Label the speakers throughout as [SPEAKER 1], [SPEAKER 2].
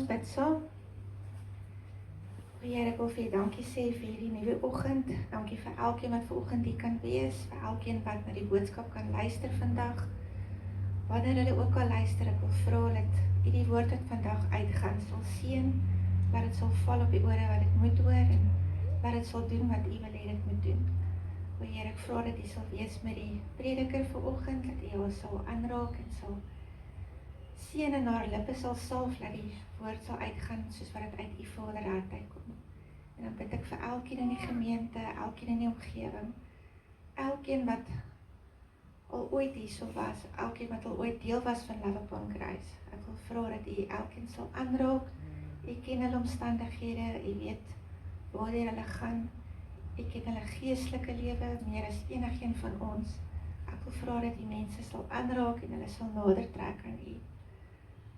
[SPEAKER 1] ons bid saam. Here, ek wil vir U dankie sê vir hierdie nuwe oggend. Dankie vir elkeen wat vanoggend hier kan wees, vir elkeen wat na die boodskap kan luister vandag. Wanneer hulle ook al luister, ek wil vra dat U die woord wat vandag uitgaan sal seën, dat dit sal val op die ore wat dit moet hoor en dat dit sal doen wat U wil hê dit moet doen. Here, ek vra dat U sal wees met die prediker vanoggend, dat U haar sal aanraak en sal seën en haar lippe sal salf, dat die woord sal uitgaan soos wat dit uit U Vader hart uitkom. En dan bid ek vir elkeen in die gemeente, elkeen in die omgewing, elkeen wat al ooit hierso was, elkeen wat al ooit deel was van Love Upon Grace. Ek wil vra dat U elkeen sal aanraak. U ken hulle omstandighede, U weet waarheen hulle gaan. U ken hulle geestelike lewe meer as enigeen van ons. Ek wil vra dat die mense sal aanraak en hulle sal nader trek aan U.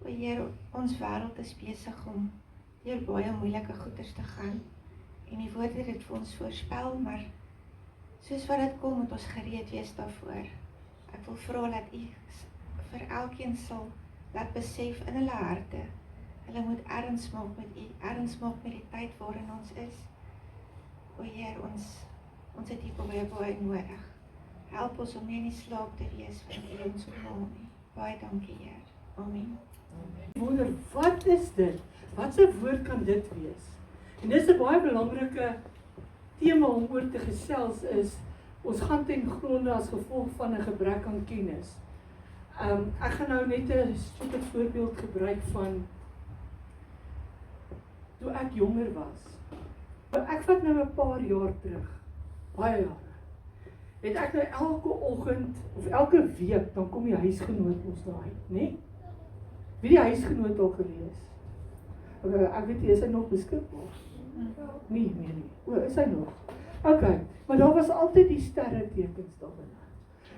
[SPEAKER 1] O Heer, ons wêreld is besig om deur baie moeilike goeders te gaan. En die woord het dit vir ons voorspel, maar soos wat dit kom, moet ons gereed wees daarvoor. Ek wil vra dat U vir elkeen sal laat besef in hulle harte. Hulle moet erns maak met U, erns maak met die tyd waarin ons is. O Heer, ons het U baie nodig. Help ons om nie in die slaap te wees van U ons onthaal nie. Baie dankie, Heer. Amen.
[SPEAKER 2] Wonder, wat is dit? Wat 'n woord kan dit wees? En dis 'n baie belangrike tema om oor te gesels is, ons gaan ten gronde as gevolg van 'n gebrek aan kennis. Ek gaan nou net 'n soort voorbeeld gebruik van toe ek jonger was. Ek vat nou 'n paar jaar terug, baie jare. Het ek nou elke oggend of elke week, dan kom die huisgenoot ons daar uit, né? Wie die huisgenoot al gelees? Ek weet nie, is hy nog beskikbaar? Nee. O, is hy nog? Okay, maar daar was altyd die sterretekens daar binne.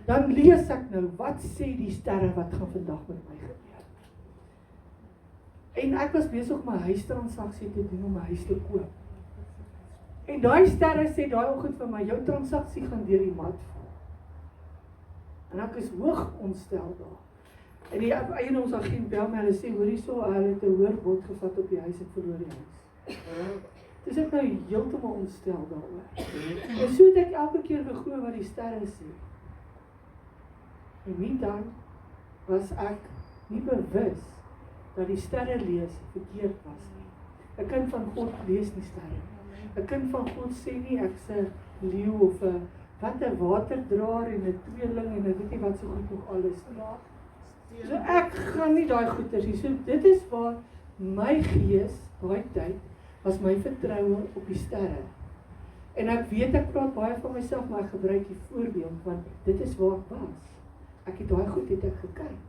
[SPEAKER 2] Dan lees ek nou, wat sê die sterre wat gaan vandag met my gebeur? En ek was besig om my huistransaksie te doen om my huis te koop. En daai sterre sê daai oggend vir my, jou transaksie gaan deur die mat val. En ek is hoog ontstel daar. En die eienaarsagent bel my, hulle sê, hoor hierso, hulle het 'n hoër bod gevat op die huis en verloor die huis. Dis ek nou heeltemal ontstel daaroor. En so het ek elke keer geglo wat die sterre sê. En nie dan was ek nie bewus dat die sterre lees verkeerd was nie. 'n Kind van God lees nie sterre. 'n Kind van God sê nie ek's 'n leeu of 'n waterdraer en 'n tweeling en ek weet nie wat so goed nog alles nie. So ek gaan nie daai goeters nie. So dit is waar my gees, daai tyd, was my vertroue op die sterre. En ek weet ek praat baie van myself, maar ek gebruik die voorbeeld, want dit is waar ek was. Ek het daai goed het ek gekyk.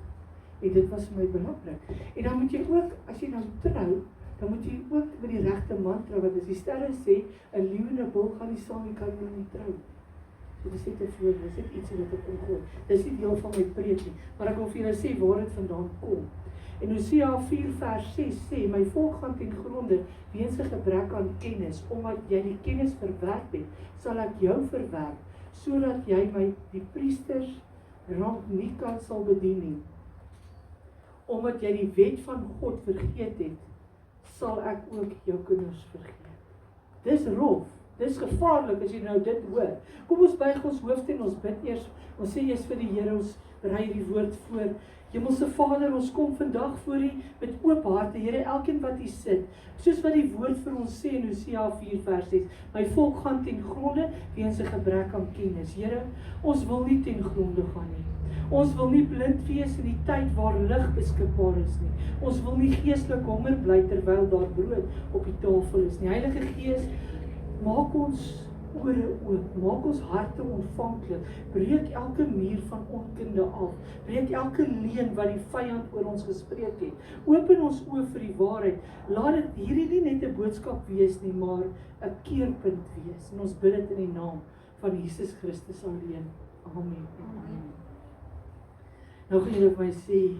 [SPEAKER 2] En dit was vir my belangrik. En dan moet jy ook, as jy nou trou, dan moet jy ook met die regte man trou, want as die sterre sê, 'n leeu en 'n bul gaan nie saam, jy kan hulle nie trou. So dis net 'n voorbeeld, dis net iets wat ek ongehoor. Dis nie deel van my preek nie, maar ek wil vir julle sê waar dit vandaan kom. En Hosea 4 vers 6 sê, my volk gaan ten gronde weens 'n gebrek aan kennis, omdat jy die kennis verwerp het, sal ek jou verwerp, sodat jy my die priesters rang nie kan sal bedien nie. Omdat jy die wet van God vergeet het, sal ek ook jou kinders vergeet. Dis rof. Dis gevaarlik as jy nou dit hoor. Kom ons buig ons hoofde en ons bid eers. Ons sê eers vir die Here, ons berei die woord voor. Hemelse Vader, ons kom vandag voor U met oop harte. Here, elkeen wat hier sit, soos wat die woord vir ons sê in Hosea 4 vers 6, my volk gaan ten gronde weens 'n gebrek aan kennis. Here, ons wil nie ten gronde gaan nie. Ons wil nie blind wees in die tyd waar lig beskikbaar is nie. Ons wil nie geestelik honger bly terwyl daar brood op die tafel is nie. Heilige Gees, maak ons ore oop, maak ons harte ontvanklik, breek elke muur van onkunde af, breek elke leuen wat die vyand oor ons gespreek het, open ons oë vir die waarheid, laat dit hierdie nie net 'n boodskap wees nie, maar 'n keerpunt wees, en ons bid dit in die naam van Jesus Christus alleen, amen. Nou gaan julle vir my sê,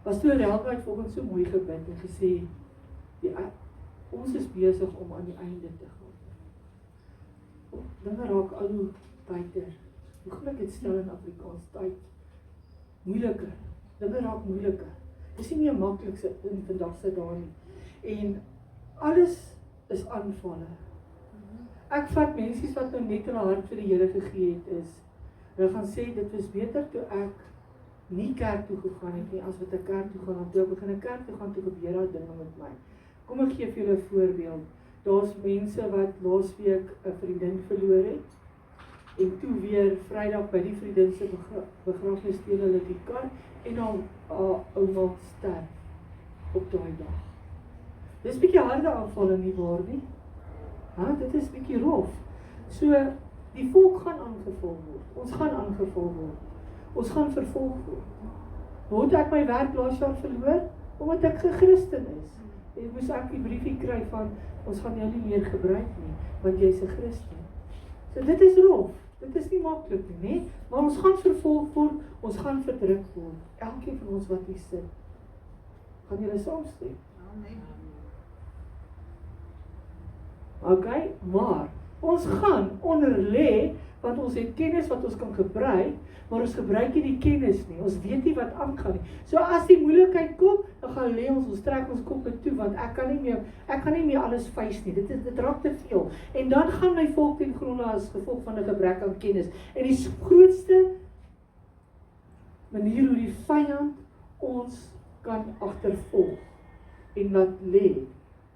[SPEAKER 2] Pastoor Helga het volgens so mooi gebid en gesê, ons is besig om aan die einde te gaan. Dinge raak al hoe tighter. Hoe gaan ek dit stel in Afrikaans? Tyd. Moeiliker. Dinge raak moeiliker. Dis nie meer maklik in vandag se dae nie. En alles is aanvalle. Ek vat mense wat nou net hulle hart vir die Here gegee het is, hulle gaan sê dit was beter toe ek nie kerk toe gegaan het nie, as wat ek kerk toe gaan, want toe ek begin 'n kerk toe gaan, toe gebeur daar dinge met my. Kom ek gee vir julle 'n voorbeeld. Daar's mense wat laasweek 'n vriendin verloor het, en toe weer Vrydag by die vriendin se begrafnis steel hulle die kar, en haar ouma sterf op daai dag. Dis bietjie harde aanvalle nie waar nie. Dit is bietjie rof. So, die volk gaan aangeval word. Ons gaan aangeval word. Ons gaan vervolg word. Hoe het ek my werk laas jaar verloor? Omdat ek 'n Christen is. En moes ek die briefie kry van, ons gaan jou nie meer gebruik nie, want jy's 'n Christen. So dit is rof. Dit is nie maklik nie, nee? Maar ons gaan vervolg word, ons gaan verdruk word. Elkeen van ons wat hier sit. Gaan julle saamstem? Okay, maar ons gaan onder lê, want ons het kennis wat ons kan gebruik, maar ons gebruik nie die kennis nie. Ons weet nie wat aangaan nie. So as die moeilikheid kom, dan gaan lê ons trek ons koppe toe, want ek kan nie meer alles face nie. Dit raak te veel. En dan gaan my volk ten gronde as gevolg van 'n gebrek aan kennis. En die grootste manier hoe die vyand ons kan agtervolg en laat lê,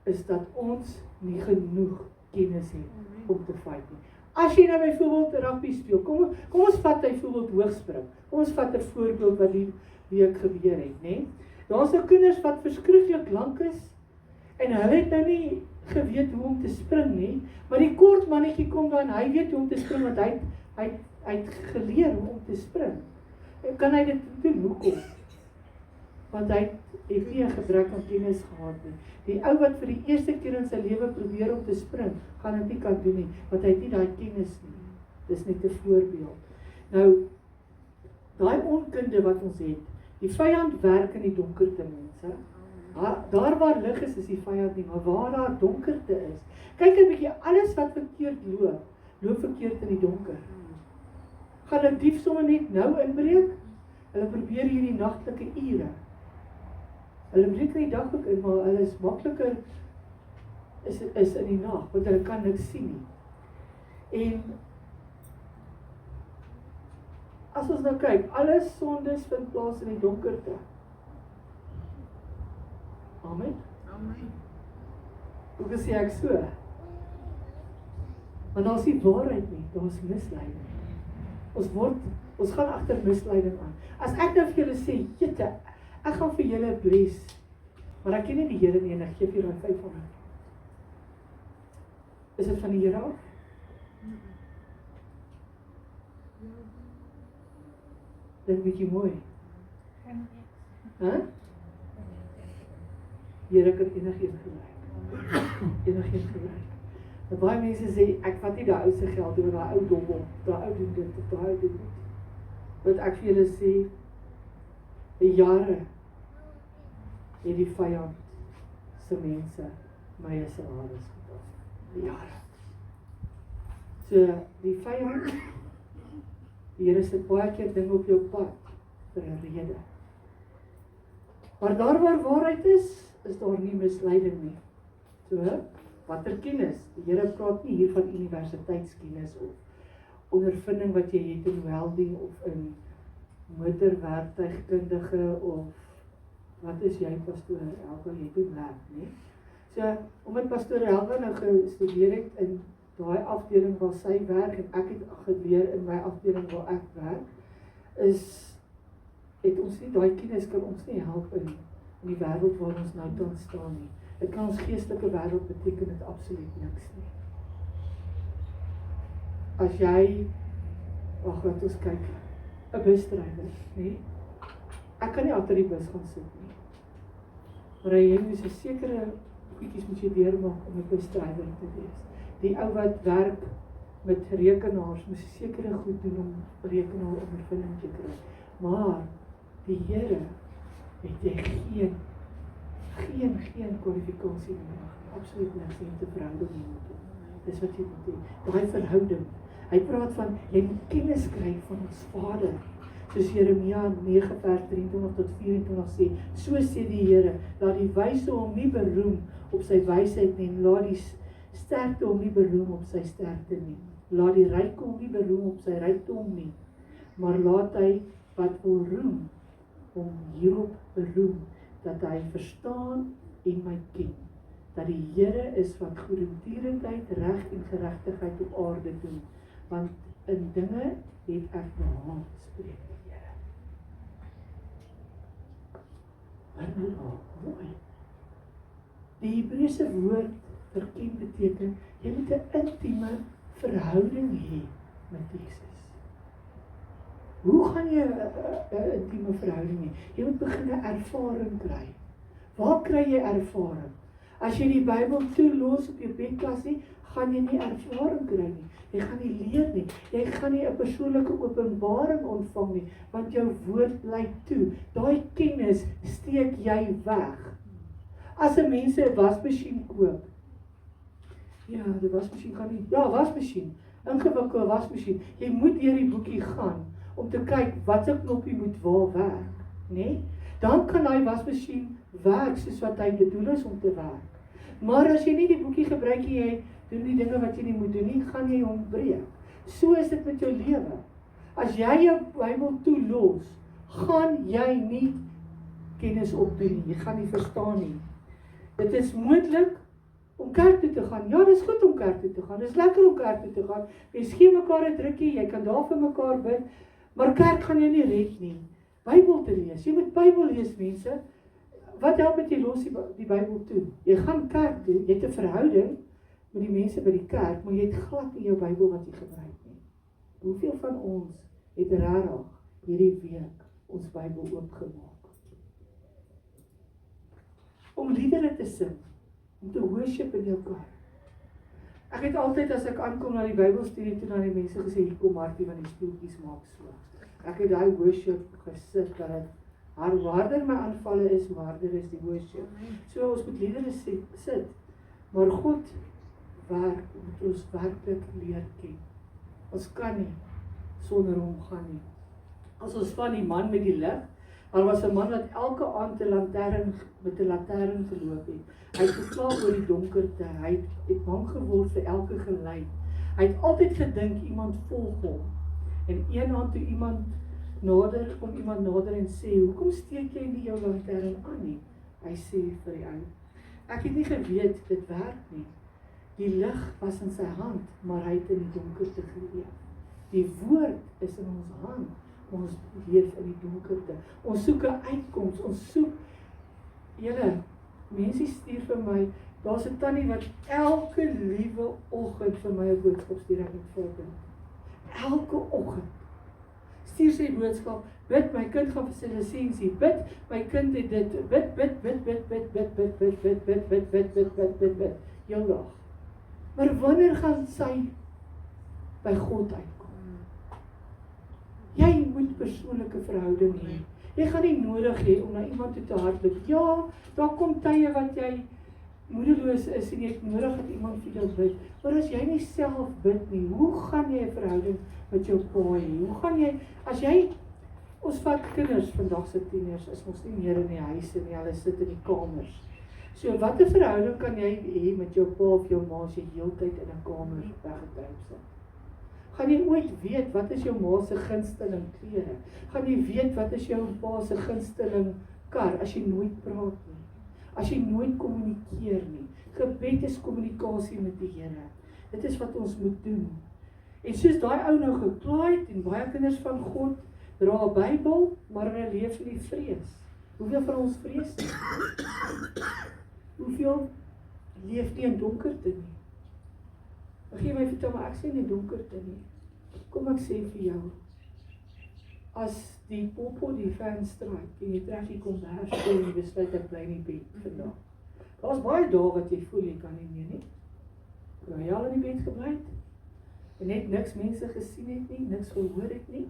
[SPEAKER 2] is dat ons nie genoeg kennis het om te fight nie. As jy nou byvoorbeeld rugby speel, kom ons vat byvoorbeeld hoogspring. Kom ons vat 'n voorbeeld wat die week gebeur het, né? Daar's nou kinders wat verskriklik lank is en hulle het nou nie geweet hoe om te spring nie, maar die kort mannetjie kom dan, hy weet hoe om te spring want hy het geleer hoe om te spring. En kan hy dit doen? Hoekom? Want hy het nie 'n gebrek aan kennis gehad nie. Die ou wat vir die eerste keer in sy lewe probeer om te spring, gaan dit nie kan doen nie, want hy het nie daai kennis nie. Dis net 'n voorbeeld. Nou, daai onkunde wat ons het, die vyand werk in die donkerte, mense. Daar waar lig is die vyand nie, maar waar daar donkerte is. Kyk 'n bietjie, alles wat verkeerd loop verkeerd in die donker. Gaan 'n dief sommer net nou inbreek? Hulle probeer hierdie nagtelike ure. Hulle breek in die dag ook in, maar hulle is makliker is in die nag, want hulle kan niks sien nie. En as ons nou kyk, alles sondes vind plaas in die donkerte. Amen. Hoe sê ek so? Want daar's nie waarheid nie, daar's misleiding. Ons gaan agter misleiding aan. As ek nou vir julle sê, jette, ek gaan vir julle bless, maar ek ken nie die Here nie en ek gee vir julle 500. Is dit van die Here af? Dit is bietjie mooi. Here kan enigiets gebruik. Enigiets gebruik. En baie mense sê, ek vat nie daai ou se geld, want daai ou dom, daai ou doen dit, of daai ou doen dit. Wat ek vir julle sê, jare het die vyand se mense my salaris betaal. Jare. So, die vyand, die Here sit baie keer ding op jou pad vir 'n rede. Maar daar waar waarheid is daar nie misleiding nie. So, watter kennis? Die Here praat nie hier van universiteitskennis of ondervinding wat jy het in welding of in motorwerktuigkundige of wat is jy, Pastoor Helga, jy doen werk, nie? So, omdat Pastoor Helga nou gestudeer het in daai afdeling waar sy werk en ek het geleer in my afdeling waar ek werk, het ons nie daai kennis kan ons nie help in die wêreld waar ons nou tans staan nie. Dit kan ons geestelike wêreld beteken dit absoluut niks nie. As jy, laat ons kyk, 'n busdrywer, nee? Ek kan nie agter die bus gaan sit nie. Maar jy moet 'n sekere goedjies moet jy deurmaak om 'n busdrywer te wees. Die ou wat werk met rekenaars moet sekere goed doen om rekenaar ondervinding te kry. Maar die Here het jy geen kwalifikasie nodig. Absoluut niks om te verhouding mee te doen. Dis wat jy moet doen. Daai verhouding. Hy praat van jy moet kennis kry van ons Vader. soos Jeremia 9 vers 23 tot 24 sê, so sê die Here, laat die wyse hom nie beroem op sy wysheid nie, laat die sterkte hom nie beroem op sy sterkte nie, laat die ryke hom nie beroem op sy rykdom nie, maar laat hy wat wil roem, hom hierop beroem, dat hy verstaan en my ken, dat die Here is wat goedertierenheid, reg en geregtigheid op aarde doen, want in dinge het ek behaag, spreek die Here. Wat nou mooi. Die Hebreëse woord verken beteken, jy moet 'n intieme verhouding hê met Jesus. Hoe gaan jy 'n intieme verhouding hê? Jy moet begin 'n ervaring kry. Waar kry jy ervaring? As jy die Bybel toelos op jou bedkassie, gaan jy nie ervaring kry nie. Jy gaan nie leer nie. Jy gaan nie 'n persoonlike openbaring ontvang nie, want jou woord bly toe. Daai kennis steek jy weg. As 'n mens 'n wasmasjien koop, ja, die wasmasjien gaan nie, ja, wasmasjien, ingewikkelde wasmasjien, jy moet deur die boekie gaan, om te kyk, wat 'n knoppie moet waar werk, nee? Dan kan hy wasmasjien werk, soos wat hy bedoel is om te werk. Maar as jy nie die boekie gebruik nie, jy doen die dinge wat jy nie moet doen nie, gaan jy hom breek. So is dit met jou lewe. As jy jou Bybel toelos, gaan jy nie kennis opdoen nie, jy gaan nie verstaan nie. Dit is moontlik om kerk toe te gaan. Ja, dit is goed om kerk toe te gaan. Dit is lekker om kerk toe te gaan. Mens gee mekaar 'n drukkie, jy kan daar vir mekaar bid, maar kerk gaan jou nie red nie. Bybel te lees. Jy moet Bybel lees, mense. Wat help met jy los die Bybel toe? Jy gaan kerk toe, jy het 'n verhouding met die mense by die kerk, maar jy het glad nie jou Bybel wat jy gebruik nie. Hoeveel van ons het regtig hierdie week ons Bybel oopgemaak? Om liedere te sing, om te worship in jou kar. Ek het altyd as ek aankom na die Bybelstudie toe na die mense gesê, hier kom Martie, want die stoeltjies maak so. Ek het daai worship gesit, dat het, hoe harder my aanvalle is, hoe harder is die worship. So ons moet liedere sit, maar God werk, moet ons werklik leer ken. Ons kan nie sonder hom gaan nie. As ons van die man met die lig, daar was 'n man wat elke aand met 'n lantern geloop het. Hy het gekla oor die donkerte, hy het bang geword vir elke geluid. Hy het altyd gedink iemand volg hom. En een aand toe iemand nader en sê, hoekom steek jy nie jou lantern aan nie? Hy sê vir die ou, ek het nie geweet dit werk nie. Die lig was in sy hand, maar hy het in die donkerte geleef. Die woord is in ons hand, ons leef in die donkerte. Ons soek 'n uitkoms, ons soek, julle, mense stuur vir my, daar's 'n tannie wat elke liewe oggend vir my 'n boodskap stuur, ek moet volgende. Elke oggend stuur sy boodskap, bid, my kind gaan vir sy lisensie, bid, my kind het dit, bid, heel dag. Maar wanneer gaan sy by God uitkom? Jy moet persoonlike verhouding hê. Jy gaan nie nodig hê om na iemand toe te hardloop. Ja, daar kom tye wat jy moedeloos is en jy het nodig dat iemand vir jou bid. Maar as jy nie self bid nie, hoe gaan jy 'n verhouding met jou pa hê? Hoe gaan jy, as jy, ons vat kinders, vandag se tieners, is ons nie meer in die huise nie, hulle sit in die kamers. So wat 'n verhouding kan jy hê met jou pa of jou ma as jy heeltyd in 'n kamer weggetruim sit? Gaan jy ooit weet wat is jou ma se gunsteling klere? Gaan jy weet wat is jou pa se gunsteling kar as jy nooit praat nie? As jy nooit kommunikeer nie? Gebed is kommunikasie met die Here. Dit is wat ons moet doen. En soos daai ou nou geklaai het en baie kinders van God dra 'n Bybel, maar hulle leef in die vrees. Hoeveel van ons vrees nie? Hoeveel leef nie in donkerte nie? Ek gee my vertel, maar ek sê nie donkerte nie. Kom ek sê vir jou, as die popo die fan straik, en jy trek die kombers en jy besluit ek bly in die bed vandag. Daar's baie dae wat jy voel jy kan nie meer nie. Jy al in die bed gebly het, en net niks mense gesien het nie, niks gehoor het nie.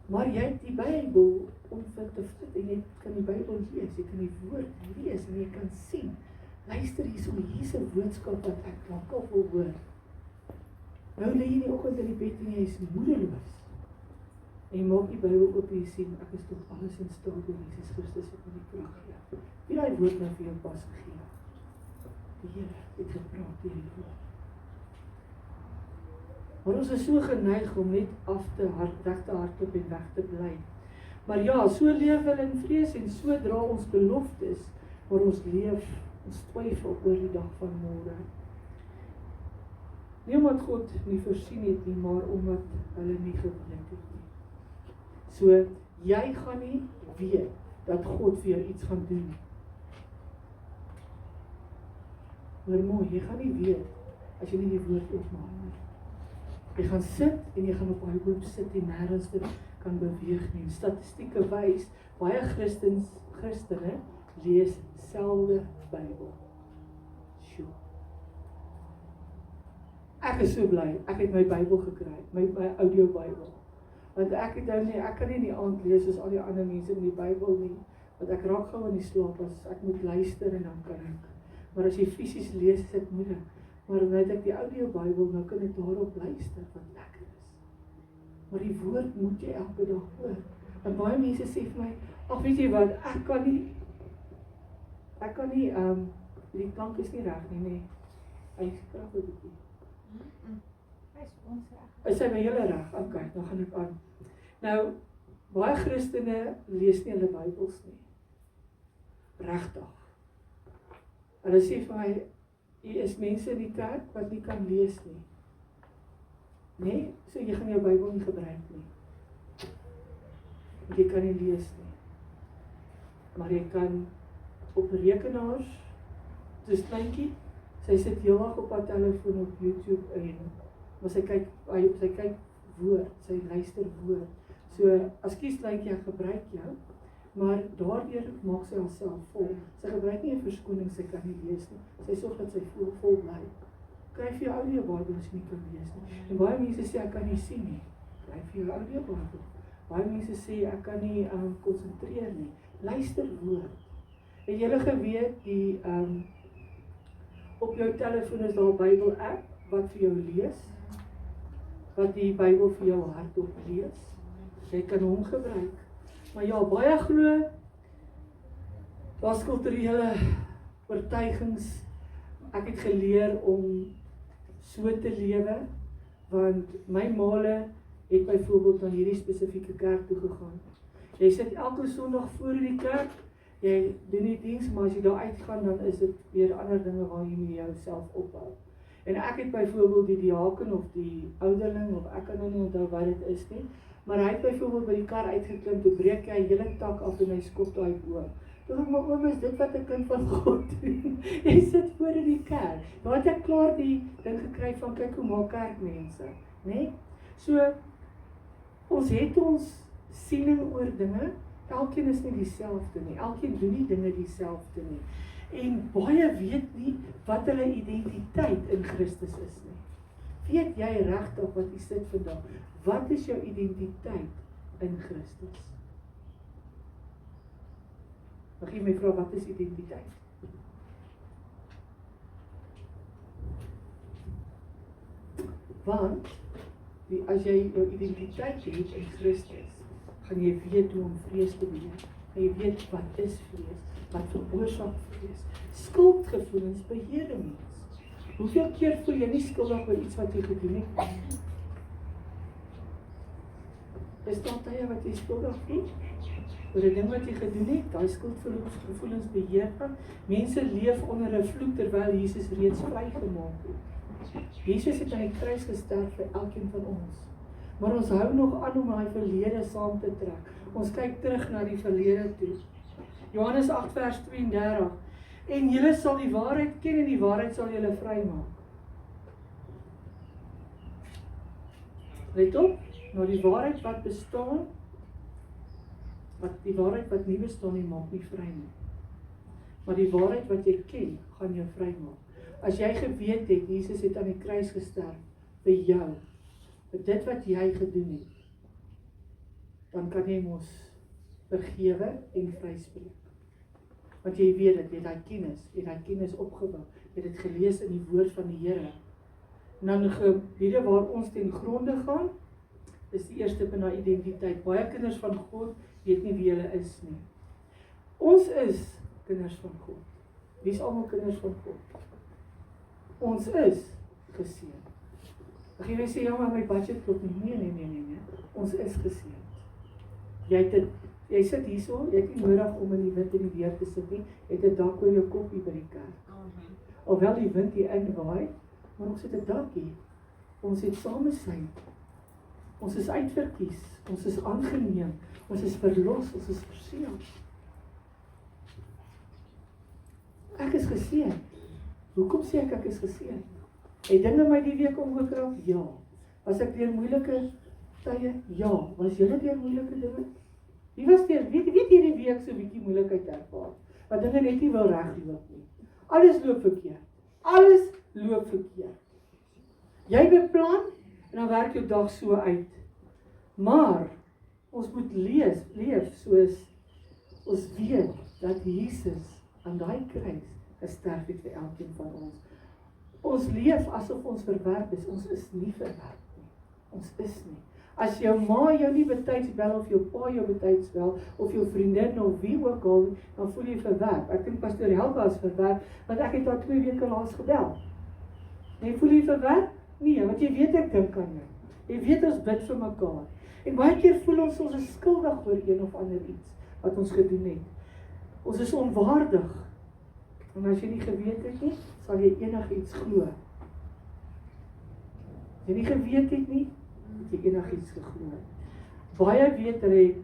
[SPEAKER 2] Maar jy het die Bybel om vir te vat, en jy kan die Bybel lees, jy kan die woord lees, en jy kan sien, luister hierso, hier's 'n boodskap wat ek dalk al wil hoor. Nou lê jy die oggend in die bed en jy is moedeloos. En jy maak die Bybel oop en jy sien, ek is tot alles in staat deur Jesus Christus wat my die krag gee. Wie daai woord nou vir jou pas gegee? Die Here het gepraat deur die woord. Maar ons is so geneig om net weg te hardloop en weg te bly. Maar ja, so leef hulle in vrees en so dra ons beloftes, maar ons leef, ons twyfel oor die dag van môre. Nie omdat God nie voorsien het nie, maar omdat hulle nie geweet het nie. So, jy gaan nie weet dat God vir jou iets gaan doen. Maar mooi, jy gaan nie weet as jy nie die woord opmaak nie. Jy gaan sit en jy gaan op daai hoop sit en nêrens kan beweeg nie. Statistieke wys, baie Christene lees selfde Bybel. Sjoe. Ek is so bly, ek het my Bybel gekry, my audio Bybel. Want ek kan nie in die aand lees soos al die ander mense in die Bybel nie, want ek raak gou in die slaap as ek moet luister en dan kan ek. Maar as jy fisies lees, is dit moeilik. Maar nou het ek die audio Bybel, nou kan ek daarop luister, wat lekker is. Maar die woord moet jy elke dag hoor. En baie mense sê vir my, ag weet jy wat, ek kan nie, die klank is nie reg nie, hy is krag 'n bietjie.
[SPEAKER 1] Hy is ons reg.
[SPEAKER 2] Is hy my hele reg? Okay, dan gaan ek aan. Nou, baie Christene lees nie hulle Bybels nie. Regtig. Hulle sê vir my, hier is mense in die kerk wat nie kan lees nie. Nee, so jy gaan jou Bybel nie gebruik nie. Jy kan nie lees nie. Maar jy kan op rekenaars, dis kleintjie, sy sit heeldag op haar telefoon op YouTube maar sy kyk woord, sy luister woord. So, as kleintjie gebruik jou, maar daardeur maak sy haarself vol. Sy gebruik nie 'n verskoning, sy kan nie lees nie. Sy sorg dat sy vol bly. Kry vir jou audio Bybel as jy nie kan lees nie. En baie mense sê ek kan nie sien nie. Kry vir jou audio Bybel. Baie mense sê ek kan nie konsentreer nie. Luister woord. Het julle geweet die op jou telefoon is daar 'n Bybel app wat vir jou lees? Wat die Bybel vir jou hardop lees? Jy kan hom gebruik. Maar ja, baie glo, daar's kulturele oortuigings. Ek het geleer om so te lewe, want my maale het byvoorbeeld na hierdie spesifieke kerk toe gegaan. Jy sit elke Sondag voor in die kerk, jy doen die diens, maar as jy daar uitgaan, dan is dit weer ander dinge waar jy met jouself ophou. En ek het byvoorbeeld die diaken of die ouderling, of ek kan nou nie onthou wat dit is nie, maar hy het byvoorbeeld by die kar uitgeklim, toe breek hy hele tak af en hy skop daai boom. Toe ek maar oom, is dit wat 'n kind van God doen? Hy sit voor in die kerk. Nou het ek klaar die ding gekry van kyk hoe maak kerkmense, né? So, ons het ons siening oor dinge, elkeen is nie dieselfde nie, elkeen doen nie dinge dieselfde nie. En baie weet nie wat hulle identiteit in Christus is nie. Weet jy regtig wat jy sit vandag? Wat is jou identiteit in Christus? Mag jy my vra, wat is identiteit? Want, as jy jou identiteit het in Christus, gaan jy weet hoe om vrees te beheer. Gaan jy weet wat is vrees, wat veroorsaak vrees. Skuldgevoelens beheer 'n mens. Hoeveel keer voel jy nie skuldig oor iets wat jy gedoen het? Is daar tye wat jy skuldig voel? Oor 'n ding wat jy gedoen het, daai skuldgevoelens beheer van. Mense leef onder 'n vloek terwyl Jesus reeds vrygemaak het. Jesus het aan die kruis gesterf vir elkeen van ons. Maar ons hou nog aan om daai verlede saam te trek. Ons kyk terug na die verlede toe. Johannes 8 vers 32. En julle sal die waarheid ken en die waarheid sal julle vrymaak. Let op, nou die waarheid wat bestaan, die waarheid wat nie bestaan nie, maak nie vry nie. Maar die waarheid wat jy ken, gaan jou vrymaak. As jy geweet het, Jesus het aan die kruis gesterf vir jou, vir dit wat jy gedoen het, dan kan jy mos vergewe en vryspreek. Want jy weet dit, jy het daai kennis opgebou, jy het dit gelees in die woord van die Here. En dan gebiede waar ons ten gronde gaan, is die eerste punt na identiteit. Baie kinders van God weet nie wie hulle is nie. Ons is kinders van God. Wie is almal kinders van God? Ons is geseën. As jy sê, ja, maar my budget klop nie. Nee. Ons is geseën. Jy sit hierso, jy het nie nodig om in die wind en die weer te sit nie. Jy het 'n dak oor jou kop hier by die kerk. Alhoewel die wind hier inwaai, maar ons het 'n dak hier. Ons het samesyn. Ons is uitverkies. Ons is aangeneem. Ons is verlos. Ons is verseël. Ek is geseën. Hoekom sê ek is geseën? Het dinge my die week omgekrap? Ja. Was ek deur moeilike tye? Ja. Was julle deur moeilike dinge? Wie was deur? Weet hierdie week so 'n bietjie moeilikheid ervaar? Wat dinge net nie wil regloop nie. Alles loop verkeerd. Alles loop verkeerd. Jy beplan en dan werk jou dag so uit. Maar ons moet leef soos ons weet dat Jesus aan daai kruis gesterf het vir elkeen van ons. Ons leef asof ons verwerp is. Ons is nie verwerp nie. Ons is nie. As jou ma jou nie betyds bel of jou pa jou betyds bel of jou vriendin of wie ook al, dan voel jy verwerp. Ek dink pastoor Helga is verwerp, want ek het haar 2 weke laas gebel. En voel jy verwerp? Nee, want jy weet ek dink aan jou. Jy weet ons bid vir mekaar. En baie keer voel ons is skuldig oor een of ander iets wat ons gedoen het. Ons is onwaardig. En as jy nie geweet het nie, sal jy enigiets glo. As jy nie geweet het nie, het jy enigiets geglo. Baie weet hulle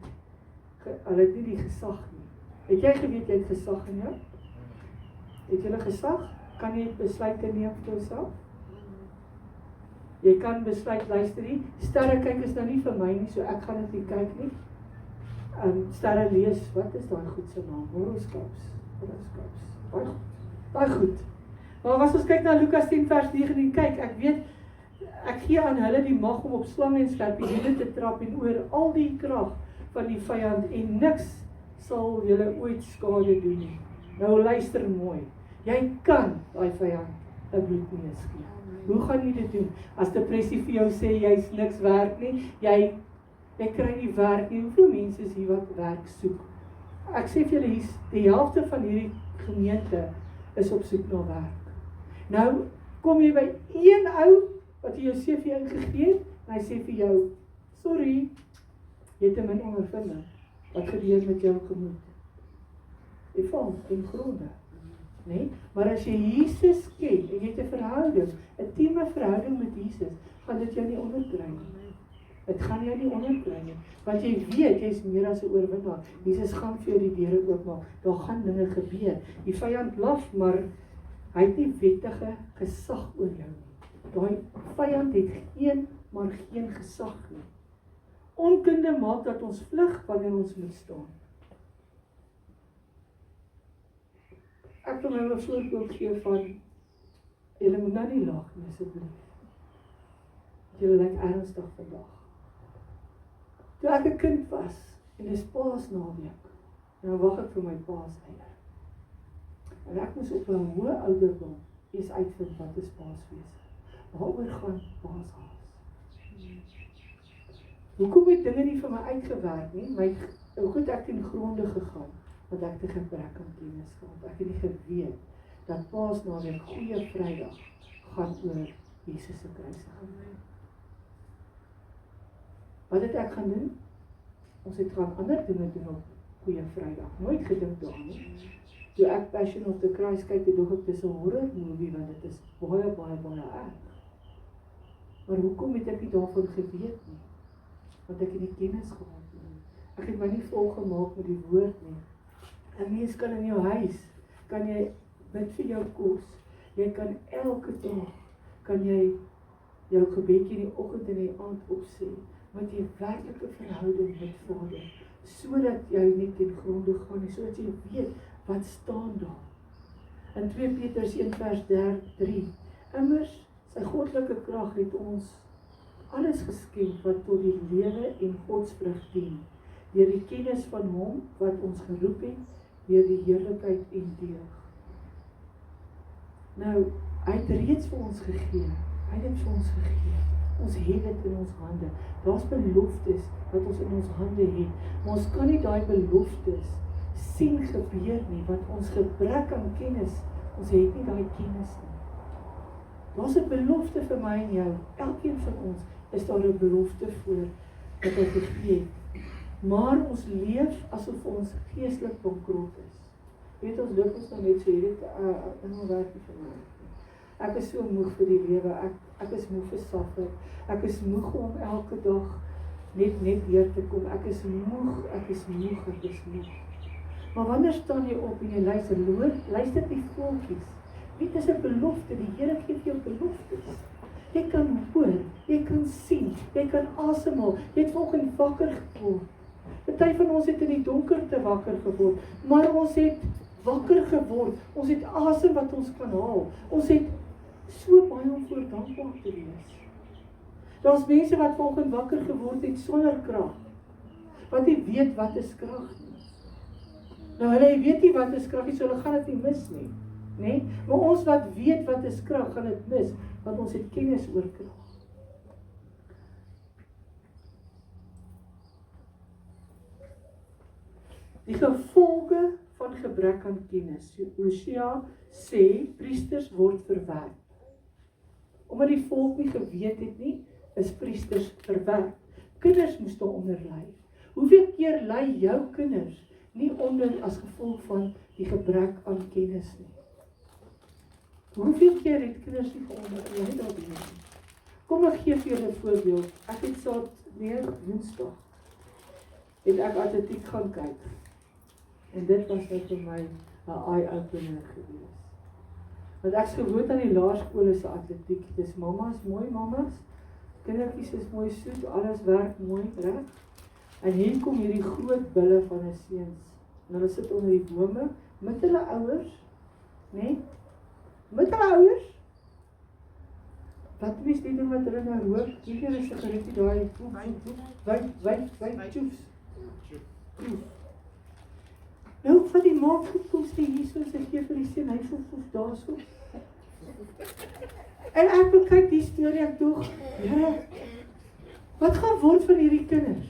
[SPEAKER 2] het nie die gesag nie. Het jy geweet jy het gesag in jou? Het jy gesag? Kan jy besluite neem vir jouself? Jy kan besluit, luister nie, sterre kyk is nou nie vir my nie, so ek gaan dit nie kyk nie. Sterre lees, wat is daai goed se naam? Horoskops. Baie goed. Maar as ons kyk na Lukas 10 vers 19, kyk, ek weet, ek gee aan hulle die mag om op slange en skorpioene te trap en oor al die krag van die vyand en niks sal julle ooit skade doen nie. Nou luister mooi, jy kan daai vyand 'n bloedneus gee. Hoe gaan jy dit doen? As depressie vir jou sê jy's niks werd nie, jy kry nie werk nie. Hoeveel mense is hier wat werk soek? Ek sê vir julle, die helfte van hierdie gemeente is op soek na werk. Nou kom jy by een ou wat jy jou CV ingegee het, en hy sê vir jou, sorry, jy het 'n min ondervinding. Wat gebeur met jou gemoed? Jy val in gronde. Nee? Maar as jy Jesus ken, en jy het 'n verhouding, 'n intieme verhouding met Jesus, gaan dit jou nie onderkry nie. Dit gaan jou nie onderkry nie, want jy weet, jy is meer as 'n oorwinnaar. Jesus gaan vir jou die deure oopmaak, daar gaan dinge gebeur. Die vyand blaf, maar hy het nie wettige gesag oor jou nie. Daai vyand het geen gesag nie. Onkunde maak dat ons vlug wanneer ons moet staan. Ek wil nou 'n voorbeeld gee van, julle moet nou nie lag nie, asseblief. Julle lyk ernstig vandag. Toe ek 'n kind was, en dis Paasnaweek, en dan wag ek vir my paaseier. En ek moes op 'n hoë ouderdom eers uitvind wat is Paasfees. Waaroor gaan Paashaas? Hoekom het dinge nie vir my uitgewerk nie? Hoe goed ek ten gronde gegaan, want ek het 'n gebrek aan kennis gehad. Ek het nie geweet dat Paasnaweek, Goeie Vrydag, gaan oor Jesus se kruisiging. Wat het ek gaan doen? Ons het gaan ander dinge doen op Goeie Vrydag. Nooit gedink daaraan nie. Toe ek Passion of the Christ kyk, dog ek dis 'n horror movie, want dit is baie erg. Maar hoekom het ek nie daarvan geweet nie? Want ek het nie kennis gehad nie. Ek het my nie volgemaak met die woord nie. 'n Mens kan in jou huis, kan jy bid vir jou kos. Jy kan elke dag, kan jy jou gebedjie in die oggend en die aand opsê, want jy werklike verhouding met Vader, sodat jy nie ten gronde gaan nie, sodat jy weet wat staan daar. In 2 Petrus 1 vers 3, immers sy goddelike krag het ons alles geskenk wat tot die lewe en godsvrug dien, deur die kennis van hom wat ons geroep het, deur die heerlikheid en deug. Nou, hy het reeds vir ons gegee. Hy het dit vir ons gegee. Ons het dit in ons hande. Daar's beloftes wat ons in ons hande het, maar ons kan nie daai beloftes sien gebeur nie, want ons gebrek aan kennis, ons het nie daai kennis nie. Daar's 'n belofte vir my en jou. Elkeen van ons is daar 'n belofte voor wat hy gegee het. Maar ons leef asof ons geestelik bankrot is. Weet ons loop ons nou net so hierdie in werk vir my. Ek is so moeg vir die lewe. Ek is moeg vir suffer. Ek is moeg om elke dag net weer te kom. Ek is moeg. Maar wanneer staan jy op en jy luister die voeltjies. Dit is 'n belofte, die Here gee vir jou beloftes. Jy kan hoor, jy kan sien, jy kan asemhaal, jy het vanoggend wakker geword. Party van ons het in die donkerte wakker geword, maar ons het wakker geword, ons het asem wat ons kan haal, ons het so baie om voor dankbaar te wees. Daar's mense wat vanoggend wakker geword het sonder krag, wat nie weet wat is krag nie. Nou hulle weet nie wat is krag nie, so hulle gaan dit nie mis nie. Nee, maar ons wat weet wat is krag, gaan dit mis, want ons het kennis oor krag. Die gevolge van gebrek aan kennis. Hosea sê, priesters word verwerp. Omdat die volk nie geweet het nie, is priesters verwerp. Kinders moes daaronder ly. Hoeveel keer ly jou kinders nie onder as gevolg van die gebrek aan kennis nie? Hoeveel keer het kinders nie geonder nie? Kom ek gee vir julle 'n voorbeeld. Ek het Woensdag het ek atletiek gaan kyk. En dit was net vir my 'n eye-opener gewees. Want ek's gewoond aan die laerskool se atletiek. Dis mammas, mooi mammas. Kindertjies is mooi soet, alles werk mooi, reg? En hier kom hierdie groot bulle van 'n seuns. En hulle sit onder die bome met hulle ouers, né? Met hulle ouers. Wat mis die ding wat hulle nou rook? Hierdie is 'n sigaretjie daai choofs. Nou van die maak gevoels die Jesus se gee vir die seun, hy voel daarso. En ek bekyk die storie ek dog, Here, wat gaan word van hierdie kinders?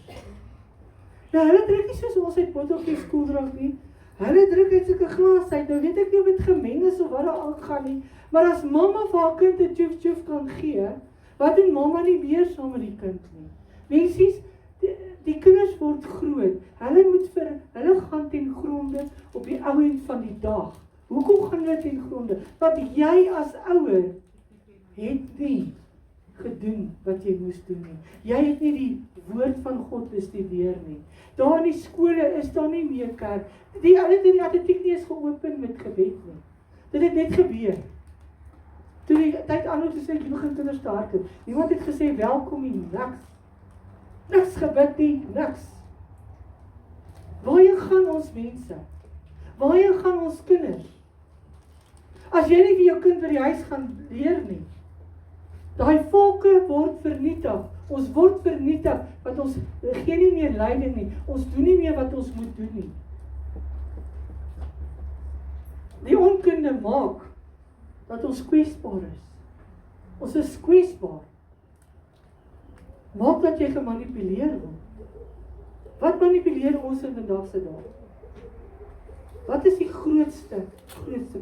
[SPEAKER 2] Nou hulle drink nie soos ons uit botteltjies koeldrank nie. Hulle drink uit sulke glas uit. Nou weet ek nie of dit gemeng is of wat daar aangaan nie, maar as mamma vir haar kind 'n choef kan gee, wat doen mamma nie meer saam met die kind nie? Mensies, die kinders word groot. Hulle gaan ten gronde op die ou end van die dag. Hoekom gaan hulle ten gronde? Want jy as ouer het nie gedoen wat jy moes doen nie. Jy het nie die woord van God bestudeer nie. Daar in die skole is daar nie meer kerk. Die atletiek nie is geopen met gebed nie. Dit het net gebeur. Toe die tyd aanhou te sê, jy begin kinders te hardloop. Niemand het gesê, welkom nie, niks gebid nie, niks. Waarheen gaan ons mense? Waarheen gaan ons kinders? As jy nie vir jou kind by die huis gaan leer nie, daai volke word vernietig. Ons word vernietig, want ons gee nie meer leiding nie. Ons doen nie meer wat ons moet doen nie. Die onkunde maak dat ons kwesbaar is. Ons is kwesbaar. Maak dat jy gemanipuleer word. Wat manipuleer ons in vandag se dae? Wat is die grootste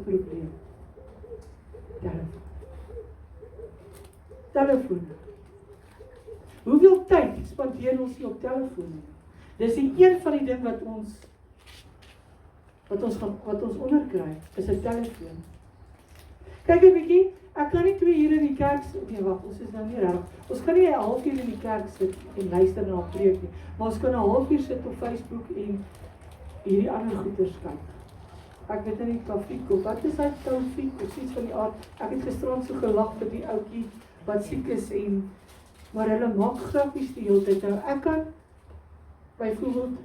[SPEAKER 2] probleem? Telefoon. Hoeveel tyd spandeer ons nie op telefoon? Dis die een van die ding wat ons onderkry, is 'n telefoon. Kyk 'n bietjie, ek kan nie 2 ure in die kerk sit. Nee, wag, ons is nou nie reg. Ons kan nie 'n halfuur in die kerk sit en luister na 'n preek nie. Maar ons kan 'n halfuur sit op Facebook en hierdie ander goeters kyk. Ek weet nie Taufik of wat is hy Taufik of iets van die aard. Ek het gisterand so gelag vir die ouetjie wat siek is maar hulle maak grappies die hele tyd. Nou ek kan byvoorbeeld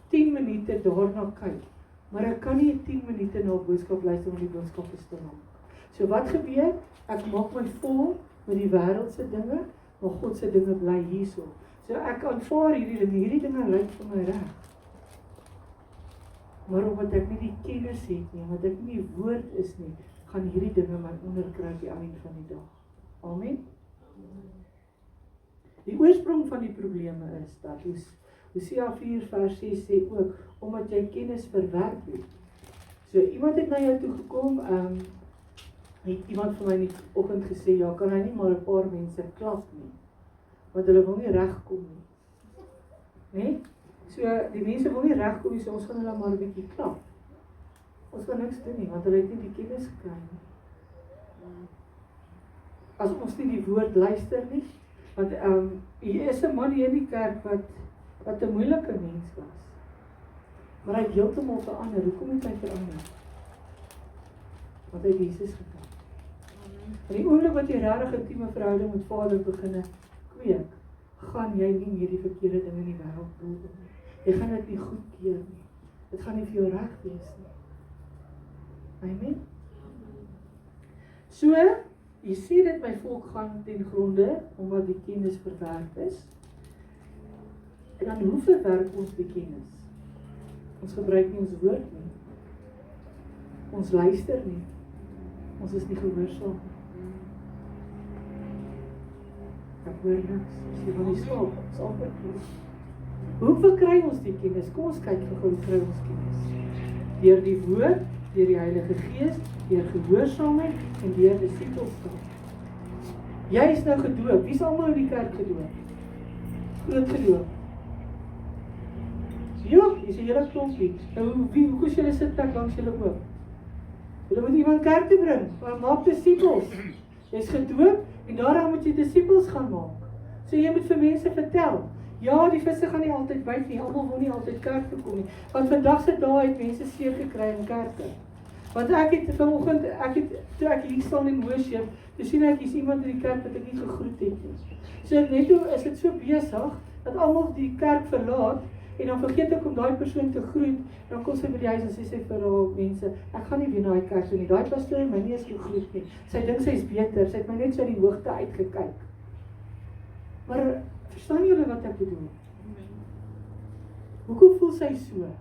[SPEAKER 2] 10 minute daarna kyk, maar ek kan nie 10 minute na 'n boodskap luister om die boodskap te maak. So wat gebeur? Ek maak my vol met die wêreldse dinge, maar God se dinge bly hierso. So ek aanvaar hierdie dinge lyk vir my reg. Maar omdat ek nie die kennis het nie, omdat ek nie die woord is nie, gaan hierdie dinge my onderkry aan die einde van die dag. Amen. Die oorsprong van die probleme is dat Hosea 4 vers 6 sê ook, omdat jy kennis verwerp het. So iemand het na jou toe gekom, het iemand van my in die oggend gesê, ja, kan hy nie maar 'n paar mense klap nie, want hulle wil nie regkom nie. Nee? So die mense wil nie regkom nie, so ons gaan hulle maar 'n bietjie klap. Ons kan niks doen nie, want hulle het nie die kennis gekry nie. As ons nie die woord luister nie, want hier is 'n man hier in die kerk wat 'n moeilike mens was. Maar hy het heeltemal verander. Hoekom het hy verander? Want hy het Jesus gekom. In die oomblik wat jy regtig 'n intieme verhouding met Vader begin kweek, gaan jy nie meer die verkeerde dinge in die wêreld doen nie. Jy gaan dit nie goedkeur nie. Dit gaan nie vir jou reg wees nie. Amen. So, jy sê dit my volk gaan ten gronde, omdat die kennis verwerp is. En dan hoe verwerp ons die kennis? Ons gebruik nie ons woord nie. Ons luister nie. Ons is nie gehoorsaam nie. Ek hoor niks. As jy van die slaap, is amper klaar. Hoe verkry ons die kennis? Kom ons kyk gou hoe kry ons kennis. Deur die woord, deur die Heilige Gees, deur gehoorsaamheid en deur disippelskap. Jy is nou gedoop. Wie is almal in die kerk gedoop? Groot gedoop. Ja, dis 'n hele klompie. Nou hoe koes julle sit plek langs julle oop? Julle moet iemand kerk toe bring. Maak disippels. Jy's gedoop en daarna moet jy disippels gaan maak. So jy moet vir mense vertel. Ja, die visse gaan nie altyd byt nie. Almal wil nie altyd kerk toe kom nie. Want vandag se dae het mense seer gekry in kerke. Want ek het vanoggend, toe ek hier staan in worship, toe sien ek hier's iemand in die kerk wat ek nie gegroet het nie. So net toe is dit so besig dat almal die kerk verlaat en dan vergeet ek om daai persoon te groet. Dan kom sy by die huis en sê vir haar mense, ek gaan nie weer na daai kerk toe nie. Daai pastoor het my nie eens gegroet nie. Sy dink sy's beter. Sy het my net so die hoogte uitgekyk. Maar verstaan julle wat ek bedoel? Hoekom voel sy so?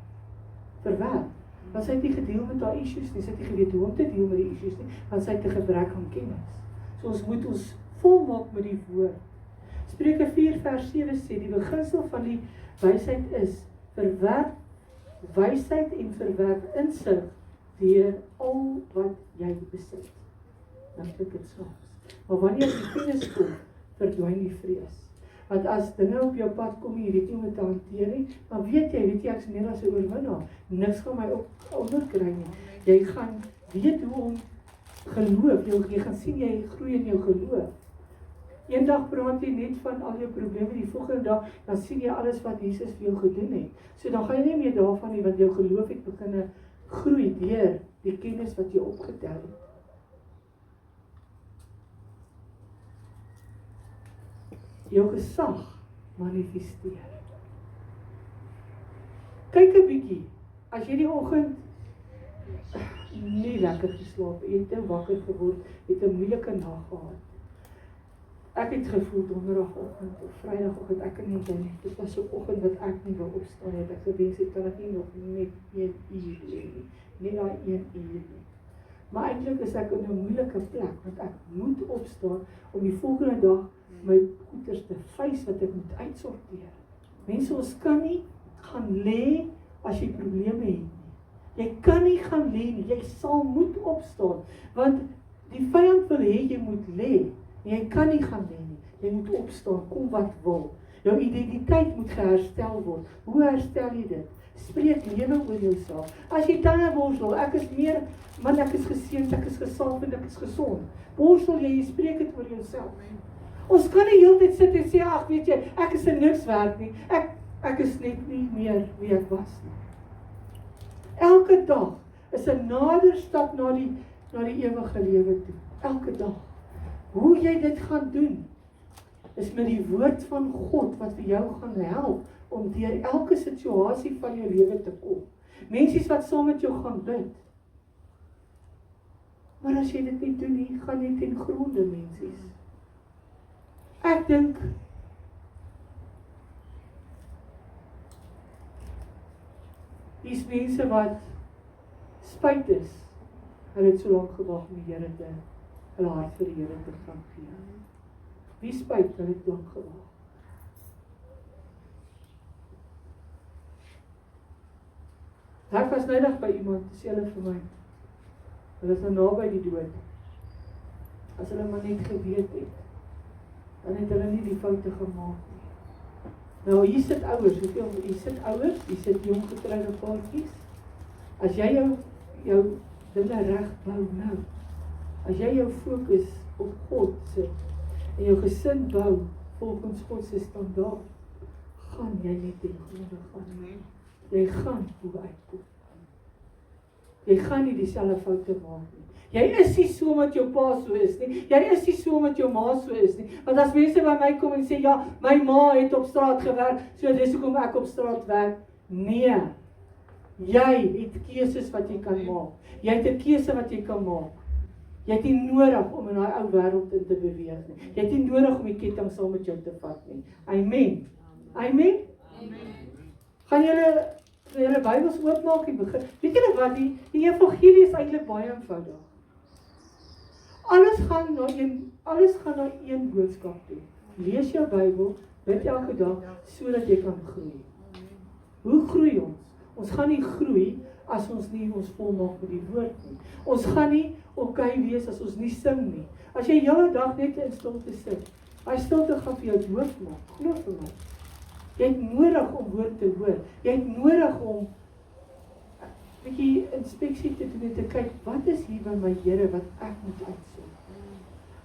[SPEAKER 2] Verwerp. Want sy het nie gedeel met haar issues nie. Sy het nie geweet hoe om te deel met die issues nie. Want sy het 'n gebrek aan kennis. So ons moet ons volmaak met die woord. Spreuke 4 vers 7 sê, die beginsel van die wysheid is, verwerp wysheid en verwerp insig deur al wat jy besit. Dan klink dit snaaks. Maar wanneer die kennis kom, verdwyn die vrees. Want as dinge op jou pad kom en jy weet nie hoe om dit te hanteer nie, dan weet jy ek is meer as 'n oorwinnaar. Niks gaan my onderkry nie. Jy gaan weet hoe om geloof, jy gaan sien jy groei in jou geloof. Eendag praat jy net van al jou probleme, die volgende dag dan sien jy alles wat Jesus vir jou gedoen het. So dan gaan jy nie meer daarvan nie, want jou geloof het begin groei deur die kennis wat jy opgetel het. Jou gesag manifesteer. Kyk 'n bietjie, as jy die oggend nie lekker geslaap het, jy het wakker geword, het 'n moeilike nag gehad. Ek het gevoel donderdagoggend of vrydagoggend, ek kan nie doen nie. Dit was so 'n oggend wat ek nie wou opstaan het. Ek gewens het kan ek nie nog net 1 uur lê nie. Nie daai 1 uur nie. Maar eintlik is ek in 'n moeilike plek, want ek moet opstaan om die volgende dag my goeders te face wat ek moet uitsorteer. Mense, ons kan nie gaan lê as jy probleme het nie. Jy kan nie gaan lê nie, jy sal moet opstaan, want die vyand wil hê jy moet lê. Jy kan nie gaan lê nie, jy moet opstaan, kom wat wil. Jou identiteit moet geherstel word. Hoe herstel jy dit? Spreek lewe oor jouself. As jy tande borstel, ek is meer, man ek is geseënd, ek is gesalf en ek is gesond. Borstel jy spreek dit oor jouself. Ons kan nie heeltyd sit en sê, ag weet jy, ek is niks werd nie. Ek is net nie meer wie ek was nie. Elke dag is 'n nader stap na die ewige lewe toe. Elke dag. Hoe jy dit gaan doen, is met die woord van God wat vir jou gaan help om deur elke situasie van jou lewe te kom. Mense wat saam met jou gaan bid. Maar as jy dit nie doen nie, gaan jy ten gronde, mense. Ek dink dis mense wat spyt is. Hulle het so lank gewag om die Here te hulle hart vir die Here te gaan gee. Wie spyt, hulle het lank gewag. Ek was nou nog by iemand, sê hulle vir my, hulle is nou naby die dood. As hulle maar net geweet het, dan het hulle nie die foute gemaak nie. Nou, hier sit ouers, hier sit jong getroude paartjies. As jy jou dinge reg bou nou, as jy jou fokus op God sit, en jou gesin bou, volgens God se standaard, gaan jy net ten gronde gaan. Jy gaan hoe uitkom. Jy gaan nie dieselfde foute maak nie. Jy is nie so met jou pa so is nie. Jy is nie so met jou ma so is nie. Want as mense by my kom en sê, ja, my ma het op straat gewerk, so dis hoekom ek op straat werk. Nee. Jy het keuses wat jy kan maak. Jy het 'n keuse wat jy kan maak. Jy het nie nodig om in daai ou wêreld in te beweeg nie. Jy het nie nodig om die ketting saam met jou te vat nie. Amen. Amen. Gaan julle Bybels oopmaak en begin. Weet julle wat, die evangelie is eintlik baie eenvoudig. Alles gaan na een boodskap toe. Lees jou Bybel, bid elke dag, sodat jy kan groei. Hoe groei ons? Ons gaan nie groei as ons nie ons volmaak met die woord nie. Ons gaan nie okay wees as ons nie sing nie. As jy hele dag net in stilte sit, daai stilte gaan vir jou doodmaak, glo vir my. Jy het nodig om woord te hoor. Jy het nodig om 'n bietjie inspeksie te doen en te kyk, wat is hier by my Here wat ek moet uitsoek?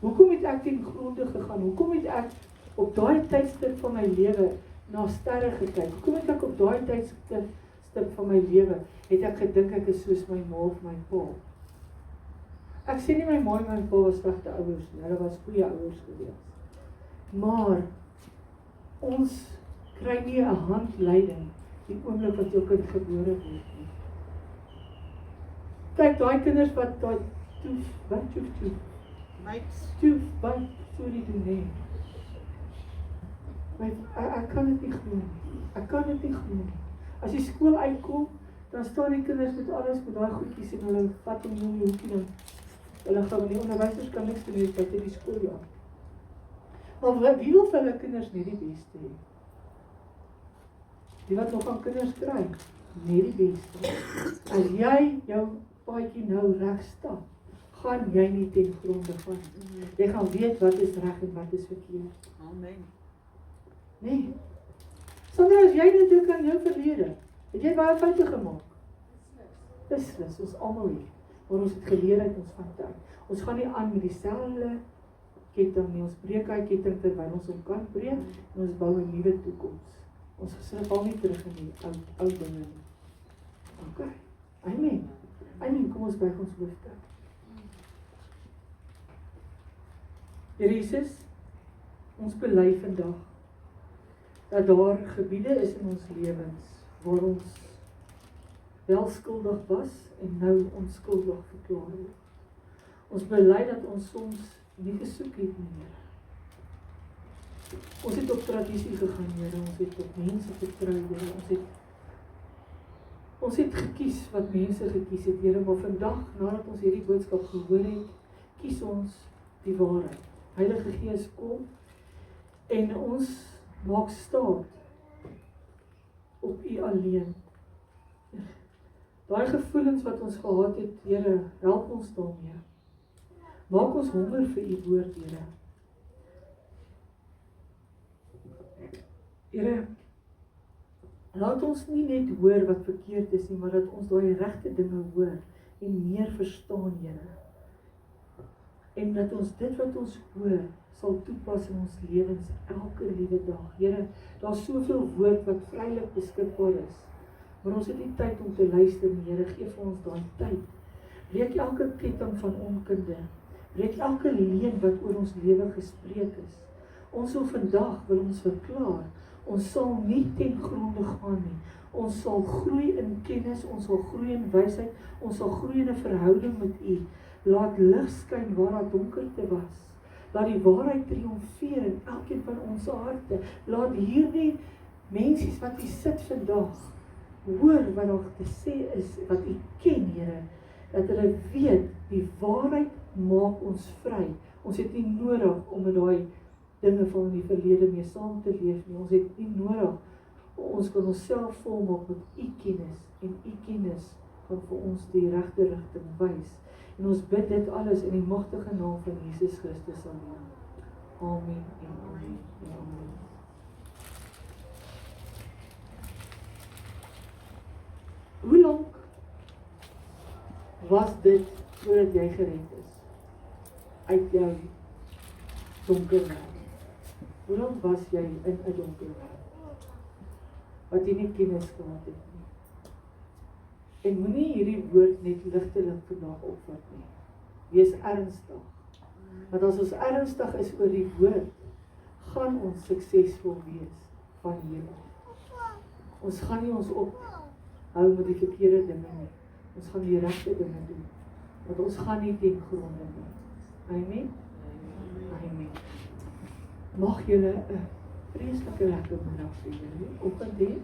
[SPEAKER 2] Hoekom het ek ten gronde gegaan? Hoekom het ek op daai tydstip van my lewe na sterre gekyk? Hoekom het ek op daai tydstip van my lewe het ek gedink ek is soos my ma of my pa? Ek sê nie my ma en my pa was slegte ouers nie, hulle was goeie ouers gewees. Maar ons kry nie 'n handleiding die oomblik wat jou kind gebore word nie. Kyk, daai kinders wat daai sorry doen nie. Ek kan dit nie glo nie. As die skool uitkom, dan staan die kinders met alles met daai goedjies en hulle vat hom in die hoekie dan. Hulle gaan die onderwysers kan niks doen met die skool ja. Maar wie wil vir hulle kinders nie die beste hê? Die wat nog aan kinders kry, nie die beste. As jy jou paadjie nou reg stap, gaan jy nie ten gronde gaan. Jy gaan weet wat is reg en wat is verkeerd.
[SPEAKER 3] Amen.
[SPEAKER 2] Nee. Sonder as jy dit doen kan jou verlede. Het jy baie foute gemaak? Beslis, ons almal hier. Maar ons het geleer uit ons van tyd. Ons gaan nie aan met dieselfde ketting nie. Ons breek uit ketting terwyl ons hom kan breek en ons bou 'n nuwe toekoms. Ons gesin val nie terug in die ou dinge nie. Okay. Amen. Amen. Kom ons buig ons hoofde. Here Jesus, ons bely vandag dat daar gebiede is in ons lewens waar ons wel skuldig was en nou onskuldig verklaar word. Ons bely dat ons soms nie gesoek het nie. Ons het op tradisie gegaan, Here, ons het op mense vertrou, Here, ons het gekies wat mense gekies het, Here, maar vandag, nadat ons hierdie boodskap gehoor het, kies ons die waarheid. Heilige Gees kom en ons maak staat op U alleen. Daai gevoelens wat ons gehad het, Here, help ons daarmee. Maak ons honger vir U woord, Here. Here, laat ons nie net hoor wat verkeerd is nie, maar dat ons daai regte dinge hoor en meer verstaan, Here. En dat ons dit wat ons hoor sal toepas in ons lewens elke liewe dag. Here, daar's soveel woord wat vrylik beskikbaar is, maar ons het nie tyd om te luister nie. Here, gee vir ons daai tyd. Breek elke ketting van onkunde. Breek elke leuen wat oor ons lewe gespreek is. Ons wil vandag ons verklaar, ons sal nie ten gronde gaan nie. Ons sal groei in kennis, ons sal groei in wysheid, ons sal groei in 'n verhouding met U. Laat lig skyn waar daar donkerte was. Laat die waarheid triomfeer in elkeen van ons harte. Laat hierdie mensies wat hier sit vandag hoor wat daar te sê is, wat U ken, Here, dat hulle weet die waarheid maak ons vry. Ons het nie nodig om met daai dinge van die verlede mee saam te leef nie. Ons het nie nodig Ons kan onsself volmaak met u kennis, en u kennis kan vir ons die regte rigting wys. En ons bid dit alles in die magtige naam van Jesus Christus alleen. Amen en amen en amen. Hoe lank was dit voordat jy gered is? Uit jou donker wêreld. Hoe lank was jy in 'n donker wêreld? Wat jy nie kennis gehad het nie. En moenie hierdie woord net ligtelik vandag opvat nie. Wees ernstig. Want as ons ernstig is oor die woord, gaan ons suksesvol wees van hier af. Ons gaan nie ons ophou met die verkeerde dinge nie. Ons gaan die regte dinge doen. Want ons gaan nie ten gronde nie. Amen? Amen. Mag julle 'n vreeslike lekker middag hê, oggend hê.